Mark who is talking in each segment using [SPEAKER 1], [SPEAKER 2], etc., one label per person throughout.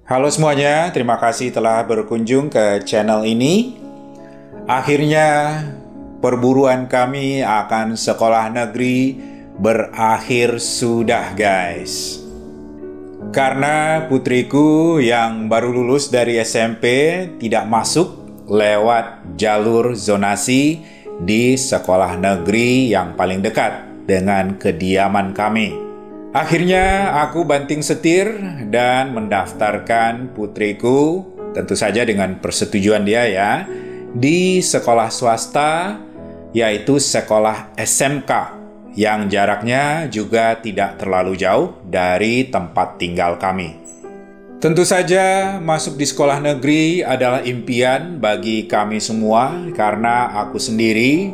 [SPEAKER 1] Halo semuanya, terima kasih telah berkunjung ke channel ini. Akhirnya perburuan kami akan sekolah negeri berakhir sudah guys. Karena putriku yang baru lulus dari SMP tidak masuk lewat jalur zonasi di sekolah negeri yang paling dekat dengan kediaman kami. Akhirnya aku banting setir dan mendaftarkan putriku, tentu saja dengan persetujuan dia ya, di sekolah swasta, yaitu sekolah SMK, yang jaraknya juga tidak terlalu jauh dari tempat tinggal kami. Tentu saja masuk di sekolah negeri adalah impian bagi kami semua, karena aku sendiri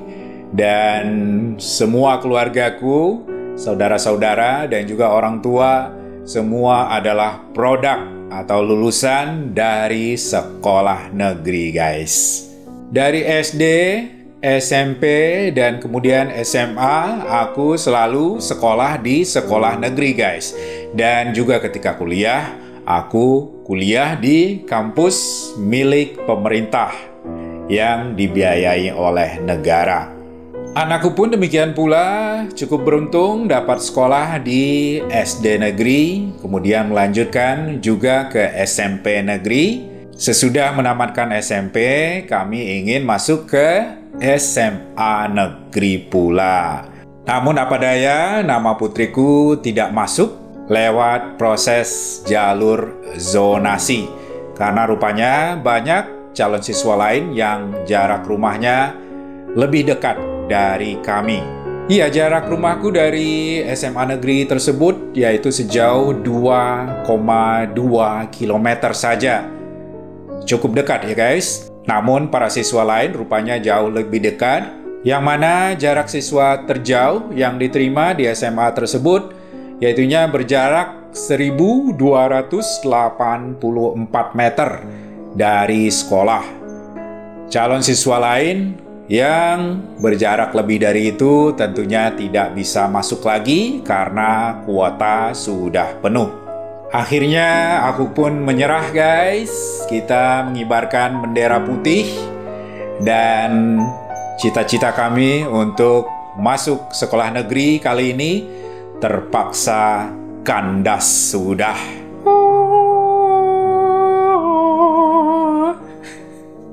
[SPEAKER 1] dan semua keluargaku, saudara-saudara dan juga orang tua, semua adalah produk atau lulusan dari sekolah negeri guys. Dari SD, SMP, dan kemudian SMA, aku selalu sekolah di sekolah negeri guys. Dan juga ketika kuliah, aku kuliah di kampus milik pemerintah yang dibiayai oleh negara. Anakku pun demikian pula, cukup beruntung dapat sekolah di SD negeri, kemudian melanjutkan juga ke SMP negeri. Sesudah menamatkan SMP, kami ingin masuk ke SMA negeri pula. Namun apa daya, nama putriku tidak masuk lewat proses jalur zonasi. Karena rupanya banyak calon siswa lain yang jarak rumahnya lebih dekat dari kami. Iya, jarak rumahku dari SMA negeri tersebut yaitu sejauh 2,2 km saja. Cukup dekat ya guys. Namun para siswa lain rupanya jauh lebih dekat, yang mana jarak siswa terjauh yang diterima di SMA tersebut yaitunya berjarak 1.284 meter dari sekolah. Calon siswa lain yang berjarak lebih dari itu tentunya tidak bisa masuk lagi karena kuota sudah penuh. Akhirnya aku pun menyerah guys. Kita mengibarkan bendera putih dan cita-cita kami untuk masuk sekolah negeri kali ini terpaksa kandas sudah.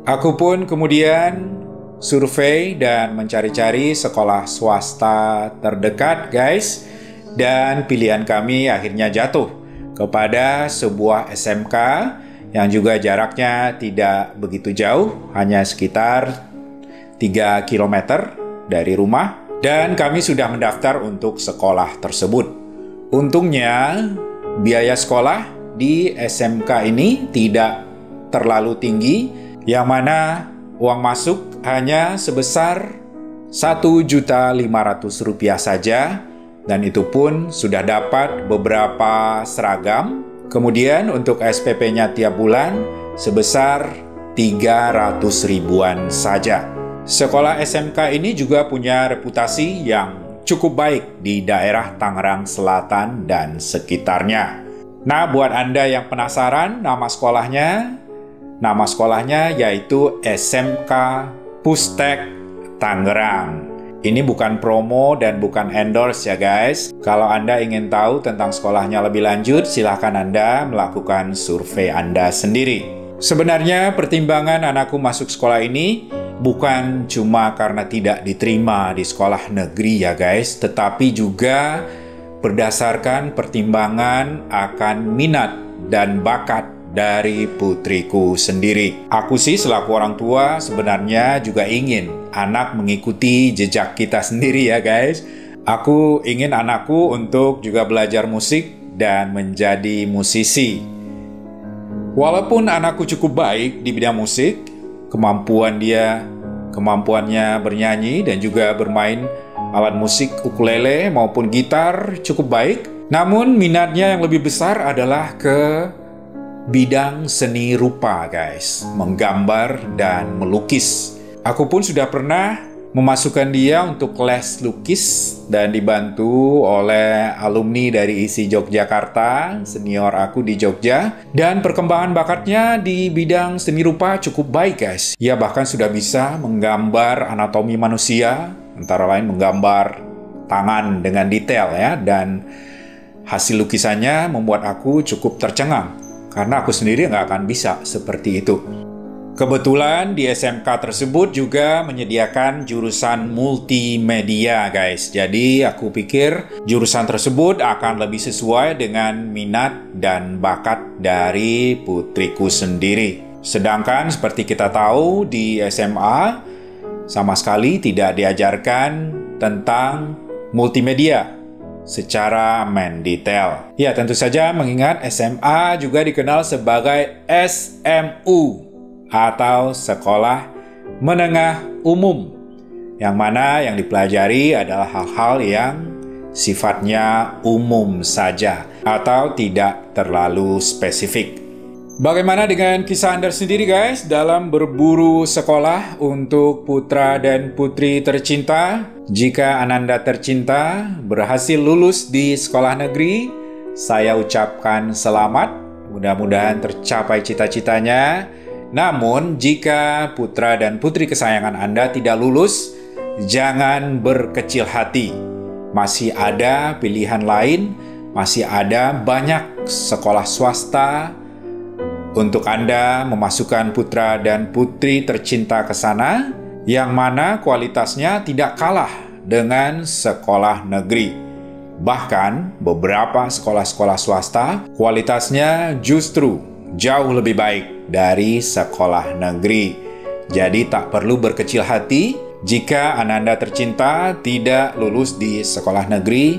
[SPEAKER 1] Aku pun kemudian survei dan mencari-cari sekolah swasta terdekat guys, dan pilihan kami akhirnya jatuh kepada sebuah SMK yang juga jaraknya tidak begitu jauh, hanya sekitar 3 km dari rumah, dan kami sudah mendaftar untuk sekolah tersebut. Untungnya biaya sekolah di SMK ini tidak terlalu tinggi, yang mana uang masuk hanya sebesar Rp1.500.000 saja, dan itu pun sudah dapat beberapa seragam. Kemudian untuk SPP-nya tiap bulan sebesar 300 ribuan saja. Sekolah SMK ini juga punya reputasi yang cukup baik di daerah Tangerang Selatan dan sekitarnya. Nah, buat Anda yang penasaran nama sekolahnya yaitu SMK Pustek Tangerang. Ini bukan promo dan bukan endorse ya guys. Kalau Anda ingin tahu tentang sekolahnya lebih lanjut, silahkan Anda melakukan survei Anda sendiri. Sebenarnya pertimbangan anakku masuk sekolah ini bukan cuma karena tidak diterima di sekolah negeri ya guys, tetapi juga berdasarkan pertimbangan akan minat dan bakat dari putriku sendiri. Aku sih selaku orang tua sebenarnya juga ingin anak mengikuti jejak kita sendiri ya guys. Aku ingin anakku untuk juga belajar musik dan menjadi musisi. Walaupun anakku cukup baik di bidang musik, kemampuannya bernyanyi dan juga bermain alat musik ukulele maupun gitar cukup baik, namun minatnya yang lebih besar adalah ke bidang seni rupa guys, menggambar dan melukis. Aku pun sudah pernah memasukkan dia untuk les lukis dan dibantu oleh alumni dari ISI Yogyakarta, senior aku di Jogja. Dan perkembangan bakatnya di bidang seni rupa cukup baik, guys. Ia bahkan sudah bisa menggambar anatomi manusia, antara lain menggambar tangan dengan detail ya. Dan hasil lukisannya membuat aku cukup tercengang, karena aku sendiri nggak akan bisa seperti itu. Kebetulan di SMK tersebut juga menyediakan jurusan multimedia, guys. Jadi aku pikir jurusan tersebut akan lebih sesuai dengan minat dan bakat dari putriku sendiri. Sedangkan seperti kita tahu di SMA sama sekali tidak diajarkan tentang multimedia secara mendetail. Ya, tentu saja mengingat SMA juga dikenal sebagai SMU atau Sekolah Menengah Umum, yang mana yang dipelajari adalah hal-hal yang sifatnya umum saja atau tidak terlalu spesifik. Bagaimana dengan kisah Anda sendiri, guys, dalam berburu sekolah untuk putra dan putri tercinta? Jika Ananda tercinta berhasil lulus di sekolah negeri, saya ucapkan selamat, mudah-mudahan tercapai cita-citanya. Namun, jika putra dan putri kesayangan Anda tidak lulus, jangan berkecil hati. Masih ada pilihan lain, masih ada banyak sekolah swasta untuk Anda memasukkan putra dan putri tercinta ke sana, yang mana kualitasnya tidak kalah dengan sekolah negeri. Bahkan, beberapa sekolah-sekolah swasta kualitasnya justru jauh lebih baik dari sekolah negeri. Jadi tak perlu berkecil hati jika Ananda tercinta tidak lulus di sekolah negeri.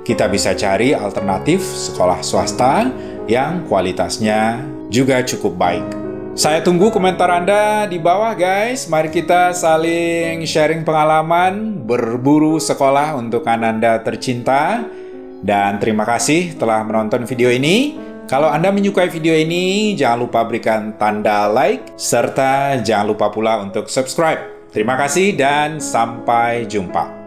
[SPEAKER 1] Kita bisa cari alternatif sekolah swasta yang kualitasnya juga cukup baik. Saya tunggu komentar Anda di bawah, guys. Mari kita saling sharing pengalaman berburu sekolah untuk Ananda tercinta. Dan terima kasih telah menonton video ini. Kalau Anda menyukai video ini, jangan lupa berikan tanda like, serta jangan lupa pula untuk subscribe. Terima kasih dan sampai jumpa.